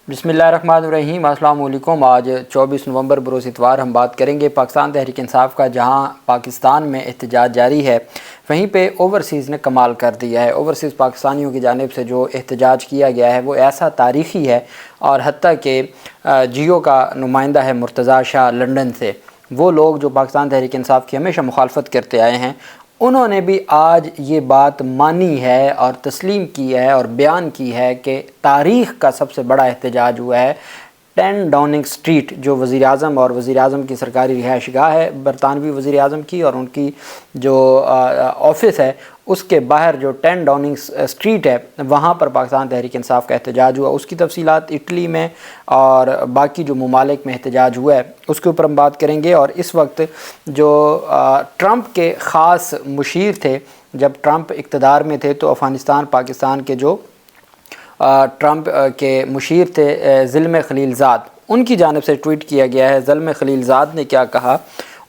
बिस्मिल्लाहिर्रहमानिर्रहीम। अस्सलाम वालेकुम। आज 24 नवंबर बरोज़ इतवार हम बात करेंगे पाकिस्तान तहरीक इंसाफ का। जहां पाकिस्तान में एहतजाज जारी है, वहीं पे ओवरसीज़ ने कमाल कर दिया है। ओवरसीज़ पाकिस्तानियों की जानिब से जो एहतजाज किया गया है वो ऐसा तारीख़ी है, और हत्ता कि जियो का नुमाइंदा है मुर्तज़ा शाह लंदन से, वो लोग जो पाकिस्तान तहरीक इंसाफ की हमेशा मुखालफत करते आए हैं, उन्होंने भी आज ये बात मानी है और तस्लीम की है और बयान की है कि तारीख़ का सबसे बड़ा एहतजाज हुआ है 10 डाउनिंग स्ट्रीट, जो वज़ीर-ए-आज़म और वज़ीर-ए-आज़म की सरकारी रिहाइशगाह है बरतानवी वज़ीर-ए-आज़म की, और उनकी जो ऑफ़िस है उसके बाहर जो 10 डाउनिंग स्ट्रीट है, वहाँ पर पाकिस्तान तहरीक इंसाफ का एहतजाज हुआ। उसकी तफसीलात इटली में और बाकी जो ममालिक में एहतजाज हुआ है उसके ऊपर हम बात करेंगे। और इस वक्त जो ट्रंप के ख़ास मुशीर थे, जब ट्रंप इक़्तिदार में थे, तो अफ़गानिस्तान पाकिस्तान के जो ट्रंप के मुशीर थे ज़िल्म खलीलज़ाद, उनकी जानिब से ट्वीट किया गया है। ज़िल्म खलीलज़ाद ने क्या कहा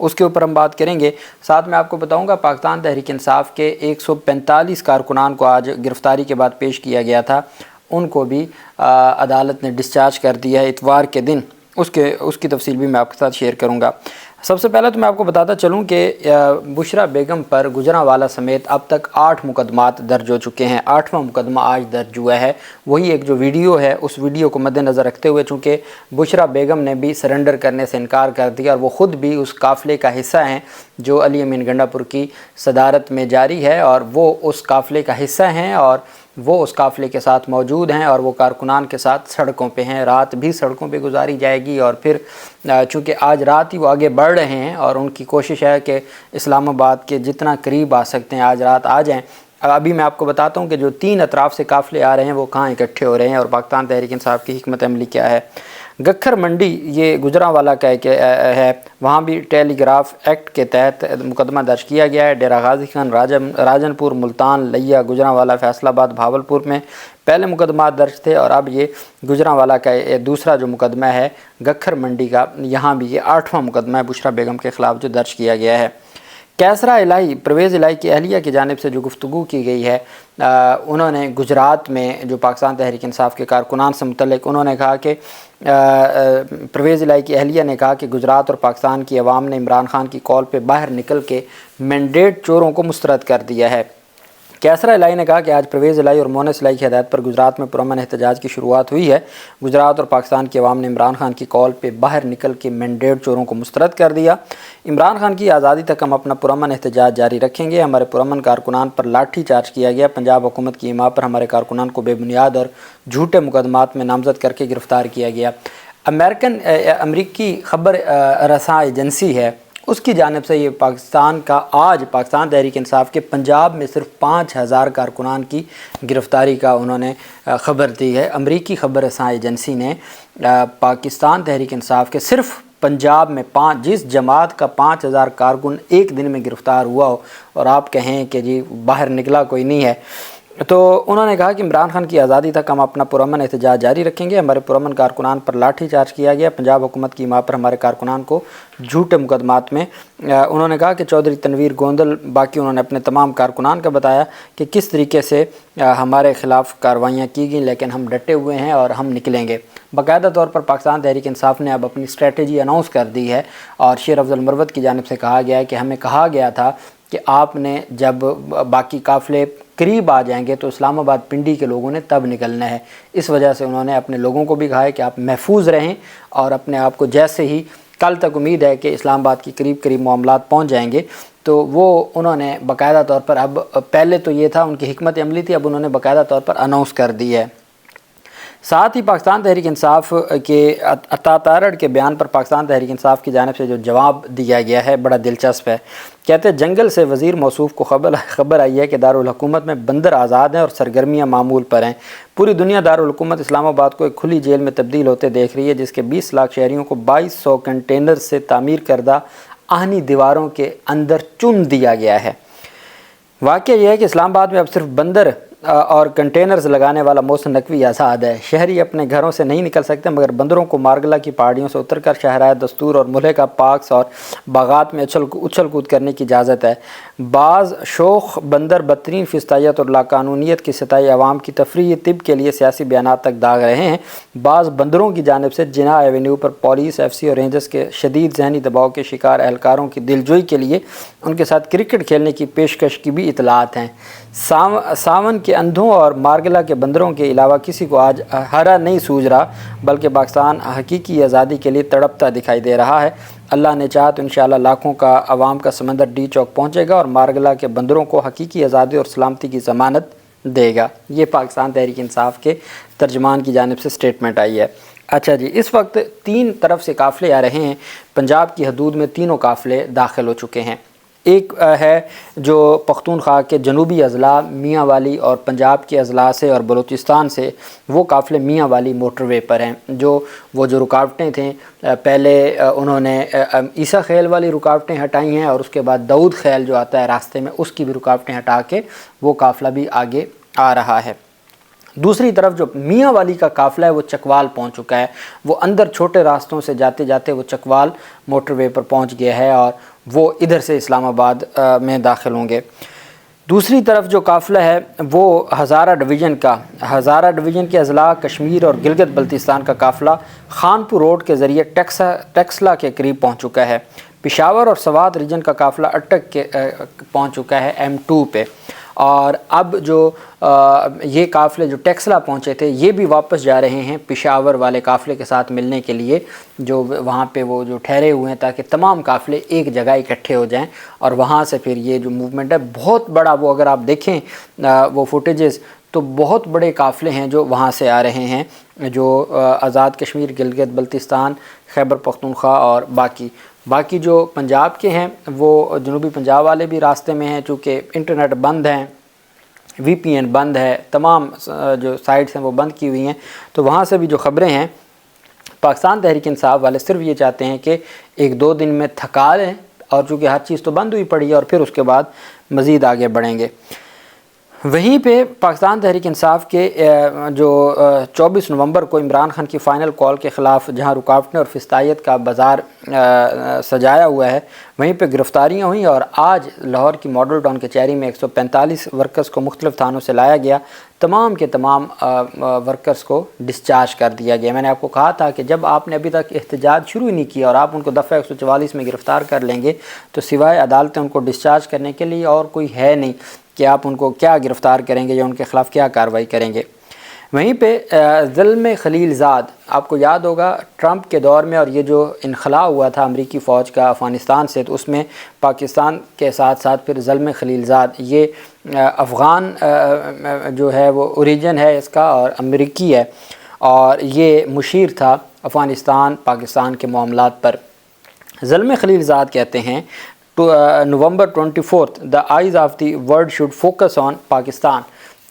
उसके ऊपर हम बात करेंगे। साथ में आपको बताऊंगा पाकिस्तान तहरीक इंसाफ के 145 कारकुनान को आज गिरफ़्तारी के बाद पेश किया गया था, उनको भी अदालत ने डिस्चार्ज कर दिया है इतवार के दिन। उसकी तफसील भी मैं आपके साथ शेयर करूंगा। सबसे पहले तो मैं आपको बताता चलूं कि बुशरा बेगम पर गुजरांवाला समेत अब तक 8 मुकदमात दर्ज हो चुके हैं। 8वां मुकदमा आज दर्ज हुआ है। वही एक जो वीडियो है, उस वीडियो को मद्देनज़र रखते हुए, चूँकि बुशरा बेगम ने भी सरेंडर करने से इनकार कर दिया और वो ख़ुद भी उस काफ़िले का हिस्सा हैं जो अली अमीन गंडापुर की सदारत में जारी है, और वो उस काफ़िले का हिस्सा हैं और वो उस काफ़िले के साथ मौजूद हैं, और वो कारकुनान के साथ सड़कों पे हैं। रात भी सड़कों पे गुजारी जाएगी, और फिर चूँकि आज रात ही वो आगे बढ़ रहे हैं और उनकी कोशिश है कि इस्लामाबाद के जितना करीब आ सकते हैं आज रात आ जाएँ। अभी मैं आपको बताता हूँ कि जो 3 अतराफ़ से काफ़िले आ रहे हैं वो कहाँ इकट्ठे हो रहे हैं और पाकिस्तान तहरीक इंसाफ की हिकमत अमली क्या है। गखर मंडी, ये गुजरांवाला का है, वहाँ भी टेलीग्राफ एक्ट के तहत मुकदमा दर्ज किया गया है। डेरा गाजी खान, राजनपुर, मुल्तान, लिया, गुजरांवाला, फैसलाबाद, भावलपुर में पहले मुकदमा दर्ज थे, और अब ये गुजरांवाला का दूसरा जो मुकदमा है गखर मंडी का, यहाँ भी ये 8वां मुकदमा है बुशरा बेगम के ख़िलाफ़ जो दर्ज किया गया है। कैसरा इलाही, परवेज़ इलाही की अहलिया की जानिब से जो गुफ्तगू की गई है, उन्होंने गुजरात में जो पाकिस्तान तहरीक इंसाफ के कारकुनान से मुतल्लिक़ उन्होंने कहा कि परवेज़ इलाही की अहलिया ने कहा कि गुजरात और पाकिस्तान की अवाम ने इमरान खान की कॉल पे बाहर निकल के मैंडेट चोरों को मुस्तरद कर दिया है। कैसरा इलाही ने कहा कि आज परवेज़ इलाही और मोनस इलाही की हदायत पर गुजरात में पुरअमन एहतजाज की शुरुआत हुई है। गुजरात और पाकिस्तान की अवाम ने इमरान खान की कॉल पे बाहर निकल के मैंडेट चोरों को मुस्तरद कर दिया। इमरान खान की आज़ादी तक हम अपना पुरअमन एहतजाज जारी रखेंगे। हमारे पुरअमन कारकुनान पर लाठी चार्ज किया गया। पंजाब हुकूमत की हिमायत पर हमारे कारकुनान को बेबुनियाद और झूठे मुकदमात में नामजद करके गिरफ़्तार किया गया। अमरीकी ख़बर रसां एजेंसी है, उसकी जानिब से ये आज पाकिस्तान तहरीक इंसाफ के पंजाब में सिर्फ 5000 कारकुनान की गिरफ़्तारी का उन्होंने ख़बर दी है। अमरीकी ख़बर रसां एजेंसी ने पाकिस्तान तहरीक इंसाफ के सिर्फ पंजाब में जिस जमात का 5000 कारकुन एक दिन में गिरफ़्तार हुआ हो, और आप कहें कि जी बाहर निकला कोई नहीं है, तो उन्होंने कहा कि इमरान खान की आज़ादी तक हम अपना पुरअमन एहतजाज जारी रखेंगे। हमारे पुरअमन कारकुनान पर लाठी चार्ज किया गया। पंजाब हुकूमत की हिमायत पर हमारे कारकुनान को झूठे मुकदमात में उन्होंने कहा कि चौधरी तनवीर गोंदल, बाकी उन्होंने अपने तमाम कारकुनान का बताया कि किस तरीके से हमारे ख़िलाफ़ कार्रवाइयाँ की गई, लेकिन हम डटे हुए हैं और हम निकलेंगे। बाकायदा तौर पर पाकिस्तान तहरीक इंसाफ ने अब अपनी स्ट्रेटजी अनाउंस कर दी है, और शेर अफजल मरवत की जानिब से कहा गया है कि हमें कहा गया था कि आपने जब बाकी काफ़िले करीब आ जाएंगे तो इस्लामाबाद पिंडी के लोगों ने तब निकलना है। इस वजह से उन्होंने अपने लोगों को भी कहा है कि आप महफूज रहें, और अपने आप को जैसे ही कल तक उम्मीद है कि इस्लामाबाद की करीब मामलात पहुंच जाएंगे, तो वो उन्होंने बाकायदा तौर पर, अब पहले तो ये था उनकी हिकमत अमली थी, अब उन्होंने बाकायदा तौर पर अनाउंस कर दी है। साथ ही पाकिस्तान तहरीक इंसाफ के अता तारड़ के बयान पर पाकिस्तान तहरीक इंसाफ की जानिब से जो जवाब दिया गया है बड़ा दिलचस्प है। कहते हैं जंगल से वज़ीर मौसूफ़ को खबर आई है कि दारुल हुकूमत में बंदर आज़ाद हैं और सरगर्मियाँ मामूल पर हैं। पूरी दुनिया दारुल हुकूमत इस्लामाबाद को एक खुली जेल में तब्दील होते देख रही है, जिसके 20 लाख शहरियों को 2200 कंटेनर से तामीर करदा आहनी दीवारों के अंदर चुन दिया गया है। वाक़या यह है कि इस्लामाबाद में अब सिर्फ बंदर और कंटेनर्स लगाने वाला मोहसिन नकवी आज़ाद है। शहरी अपने घरों से नहीं निकल सकते, मगर बंदरों को मारगला की पहाड़ियों से उतरकर शाहराह दस्तूर और मुल्क का पार्क्स और बागात में उछल कूद करने की इजाज़त है। बाज़ शोख बंदर बदतरीन फिस्तायत और लाकानूनियत की सताई अवाम की तफरीह तिब के लिए सियासी बयानात तक दाग रहे हैं। बाज़ बंदरों की जानिब से जिना एवेन्यू पर पुलिस, FC और रेंजर्स के शदीद जहनी दबाव के शिकार एहलकारों की दिलजोई के लिए उनके साथ क्रिकेट खेलने की पेशकश की भी इतलात हैं। सावन के अंधों और मारगला के बंदरों के अलावा किसी को आज हरा नहीं सूझ रहा, बल्कि पाकिस्तान हकीकी आज़ादी के लिए तड़पता दिखाई दे रहा है। अल्लाह ने चाहा तो इंशाअल्लाह लाखों का आवाम का समंदर डी चौक पहुँचेगा और मारगला के बंदरों को हकीकी आज़ादी और सलामती की ज़मानत देगा। ये पाकिस्तान तहरीक इंसाफ के तर्जमान की जानिब से स्टेटमेंट आई है। अच्छा जी, इस वक्त 3 तरफ से काफ़िले आ रहे हैं। पंजाब की हदूद में तीनों काफ़िले दाखिल हो चुके हैं। एक है जो पख्तूनख्वा के जनूबी अज़ला मियाँ वाली और पंजाब के अज़ला से और बलूचिस्तान से, वो काफ़िले मियाँ वाली मोटरवे पर हैं। वो जो रुकावटें थें, पहले उन्होंने ईसा खेल वाली रुकावटें हटाई हैं और उसके बाद दाऊद खेल जो आता है रास्ते में, उसकी भी रुकावटें हटा के वो काफ़िला भी आगे आ रहा है। दूसरी तरफ जो मियाँ वाली का काफ़िला है वो चकवाल पहुंच चुका है। वो अंदर छोटे रास्तों से जाते जाते वो चकवाल मोटरवे पर पहुंच गया है और वो इधर से इस्लामाबाद में दाखिल होंगे। दूसरी तरफ जो काफ़िला है वो हज़ारा डिवीज़न के अज़ला कश्मीर और गिलगित बल्तिस्तान का काफ़िला खानपुर रोड के ज़रिए टेक्सला के करीब पहुंच चुका है। पेशावर और सवात रीजन का काफ़िला अटक के पहुंच चुका है M2 पे। और अब जो ये काफ़िले जो टेक्सला पहुँचे थे, ये भी वापस जा रहे हैं पेशावर वाले काफ़िले के साथ मिलने के लिए, जो वहाँ पे वो जो ठहरे हुए हैं, ताकि तमाम काफ़िले एक जगह इकट्ठे हो जाएं और वहाँ से फिर ये जो मूवमेंट है बहुत बड़ा, वो अगर आप देखें वो फुटेजेस, तो बहुत बड़े काफ़िले हैं जो वहाँ से आ रहे हैं, जो आज़ाद कश्मीर, गिलगित बल्तिस्तान, खैबर पख्तूनख्वा और बाकी जो पंजाब के हैं वो जनूबी पंजाब वाले भी रास्ते में हैं। चूँकि इंटरनेट बंद हैं, VPN बंद है, तमाम जो साइट्स हैं वो बंद की हुई हैं, तो वहाँ से भी जो ख़बरें हैं, पाकिस्तान तहरीक इंसाफ वाले सिर्फ ये चाहते हैं कि 1-2 दिन में थका लें, और चूँकि हर चीज़ तो बंद हुई पड़ी है, और फिर उसके बाद मज़ीद आगे बढ़ेंगे। वहीं पे पाकिस्तान तहरीक इंसाफ के जो 24 नवंबर को इमरान खान की फ़ाइनल कॉल के ख़िलाफ़ जहां रुकावटें और फिस्तायत का बाज़ार सजाया हुआ है, वहीं पे गिरफ़्तारियां हुई और आज लाहौर की मॉडल टाउन कचहरी में 145 वर्कर्स को मुख्तलिफ़ थानों से लाया गया। तमाम के तमाम वर्कर्स को डिस्चार्ज कर दिया गया। मैंने आपको कहा था कि जब आपने अभी तक एहतजाज शुरू ही नहीं किया और आप उनको दफ़ा 144 में गिरफ़्तार कर लेंगे, तो सिवाय अदालतें उनको डिस्चार्ज करने के लिए और कोई है नहीं कि आप उनको क्या गिरफ़्तार करेंगे या उनके ख़िलाफ़ क्या कार्रवाई करेंगे। वहीं पे ज़ुल्म खलीलज़ाद, आपको याद होगा ट्रंप के दौर में, और ये जो इनखला हुआ था अमरीकी फ़ौज का अफ़गानिस्तान से, तो उसमें पाकिस्तान के साथ साथ फिर ज़ुल्म खलीलज़ाद, ये अफ़गान जो है वो ओरिजिन है इसका और अमरीकी है, और ये मुशीर था अफ़गानिस्तान पाकिस्तान के मामलात पर। ज़ुल्म खलीलज़ाद कहते हैं November 24th, the eyes of the world should focus on Pakistan,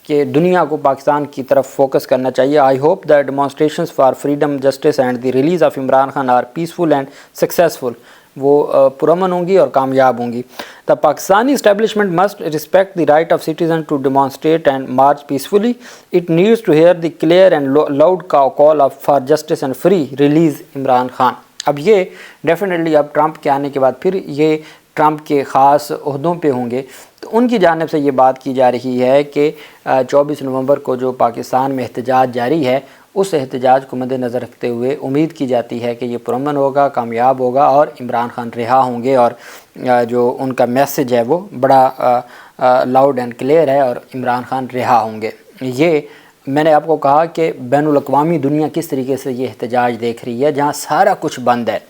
कि दुनिया को पाकिस्तान की तरफ फोकस करना चाहिए। I hope the demonstrations for freedom, justice and the release of Imran Khan are peaceful and successful, वो पुरअमन होंगी और कामयाब होंगी। The Pakistani establishment must respect the right of citizen to demonstrate and march peacefully. It needs to hear the clear and loud call of for justice and free release Imran Khan. अब ये definitely अब Trump के आने के बाद फिर ये ट्रंप के ख़ास ओहदों पे होंगे, तो उनकी जानिब से ये बात की जा रही है कि 24 नवंबर को जो पाकिस्तान में एहतजाज जारी है, उस एहतजाज को मद्देनज़र रखते हुए उम्मीद की जाती है कि ये पुरअमन होगा, कामयाब होगा और इमरान खान रिहा होंगे, और जो उनका मैसेज है वो बड़ा लाउड एंड क्लियर है और इमरान खान रिहा होंगे। ये मैंने आपको कहा कि बैनुल अक़वामी दुनिया किस तरीके से ये एहतजाज देख रही है, जहाँ सारा कुछ बंद है।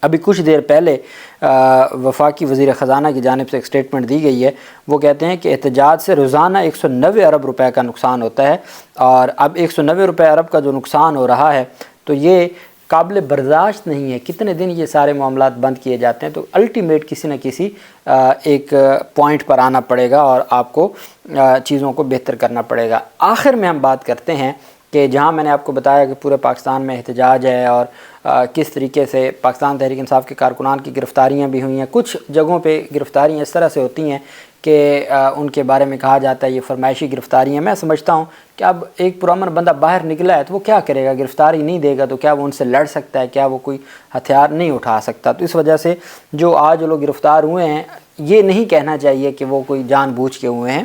अभी कुछ देर पहले वफाकी वज़ीर ख़ज़ाना की जानिब से एक स्टेटमेंट दी गई है। वो कहते हैं कि एहतजाज से रोज़ाना 190 अरब रुपए का नुकसान होता है, और अब 190 अरब का जो नुकसान हो रहा है, तो ये काबिल बर्दाश्त नहीं है। कितने दिन ये सारे मामलात बंद किए जाते हैं, तो अल्टीमेट किसी न किसी एक पॉइंट पर आना पड़ेगा और आपको चीज़ों को बेहतर करना पड़ेगा। आखिर में हम बात करते हैं कि जहाँ मैंने आपको बताया कि पूरे पाकिस्तान में एहतजाज है और किस तरीके से पाकिस्तान तहरीक इंसाफ के कारकुनान की गिरफ़्तारियाँ भी हुई हैं। कुछ जगहों पे गिरफ़्तारियाँ इस तरह से होती हैं کہ ان کے بارے میں کہا جاتا ہے یہ فرمائشی گرفتاری ہیں. میں سمجھتا ہوں کہ اب ایک پرامن بندہ باہر نکلا ہے تو وہ کیا کرے گا؟ گرفتاری نہیں دے گا تو کیا وہ ان سے لڑ سکتا ہے؟ کیا وہ کوئی ہتھیار نہیں اٹھا سکتا؟ تو اس وجہ سے جو آج لوگ گرفتار ہوئے ہیں یہ نہیں کہنا چاہیے کہ وہ کوئی جان بوجھ کے ہوئے ہیں،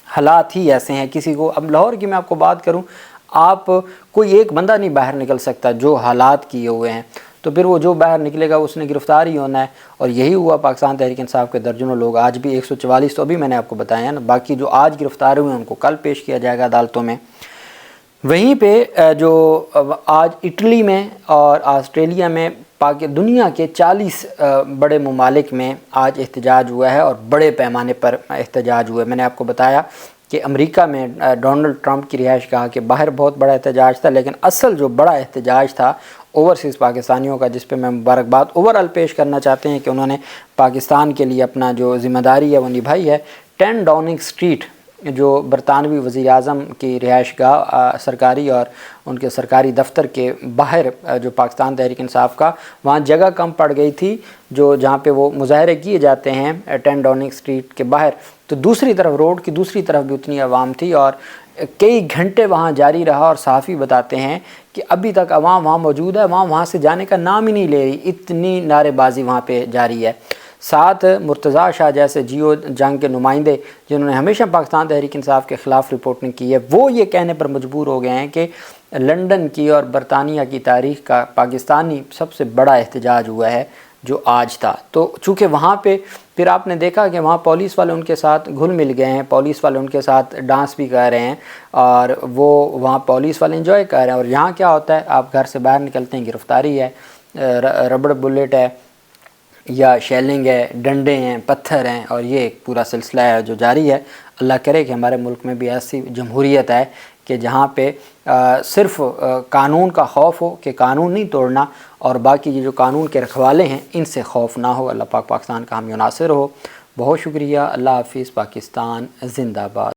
حالات ہی ایسے ہیں. کسی کو اب لاہور کی میں آپ کو بات کروں، آپ کوئی ایک بندہ نہیں باہر نکل سکتا جو حالات کیے ہوئے ہیں، تو پھر وہ جو باہر نکلے گا اس نے گرفتار ہی ہونا ہے. اور یہی ہوا پاکستان تحریک انصاف کے درجنوں لوگ آج بھی 144 تو ابھی میں نے آپ کو بتایا ہے نا، باقی جو آج گرفتار ہوئے ہیں ان کو کل پیش کیا جائے گا عدالتوں میں. وہیں پہ جو آج اٹلی میں اور آسٹریلیا میں دنیا کے 40 بڑے ممالک میں آج احتجاج ہوا ہے اور بڑے پیمانے پر احتجاج ہوا ہے. میں نے آپ کو بتایا کہ امریکہ میں ڈونلڈ ٹرمپ کی رہائش گاہ کے باہر بہت بڑا احتجاج تھا، لیکن اصل جو بڑا احتجاج تھا اوورسیز پاکستانیوں کا، جس پہ میں مبارکباد اوورآل پیش کرنا چاہتے ہیں کہ انہوں نے پاکستان کے لیے اپنا جو ذمہ داری ہے وہ نبھائی ہے. 10 ڈاؤننگ اسٹریٹ جو برطانوی وزیر اعظم کی رہائش گاہ سرکاری اور ان کے سرکاری دفتر کے باہر جو پاکستان تحریک انصاف کا، وہاں جگہ کم پڑ گئی تھی جہاں پہ وہ مظاہرے کیے جاتے ہیں 10 ڈاؤننگ اسٹریٹ کے باہر، تو دوسری طرف روڈ کی دوسری طرف بھی اتنی عوام تھی اور کئی گھنٹے وہاں جاری رہا. اور صحافی بتاتے ہیں کہ ابھی تک عوام وہاں موجود ہے، وہاں سے جانے کا نام ہی نہیں لے رہی، اتنی نعرے بازی وہاں پہ جاری ہے. ساتھ مرتضیٰ شاہ جیسے جیو جنگ کے نمائندے جنہوں نے ہمیشہ پاکستان تحریک انصاف کے خلاف رپورٹنگ کی ہے، وہ یہ کہنے پر مجبور ہو گئے ہیں کہ لندن کی اور برطانیہ کی تاریخ کا پاکستانی سب سے بڑا احتجاج ہوا ہے جو آج تھا. تو چونکہ وہاں پہ پھر آپ نے دیکھا کہ وہاں پولیس والے ان کے ساتھ گھل مل گئے ہیں، پولیس والے ان کے ساتھ ڈانس بھی کر رہے ہیں اور وہ وہاں پولیس والے انجوائے کر رہے ہیں. اور یہاں کیا ہوتا ہے، آپ گھر سے باہر نکلتے ہیں گرفتاری ہے، ربڑ بلیٹ ہے یا شیلنگ ہے، ڈنڈے ہیں، پتھر ہیں، اور یہ ایک پورا سلسلہ ہے جو جاری ہے. اللہ کرے کہ ہمارے ملک میں بھی ایسی جمہوریت ہے کہ جہاں پہ صرف قانون کا خوف ہو کہ قانون نہیں توڑنا، اور باقی یہ جو قانون کے رکھوالے ہیں ان سے خوف نہ ہو. اللہ پاک پاکستان کا حامی و ناصر ہو. بہت شکریہ. اللہ حافظ. پاکستان زندہ باد.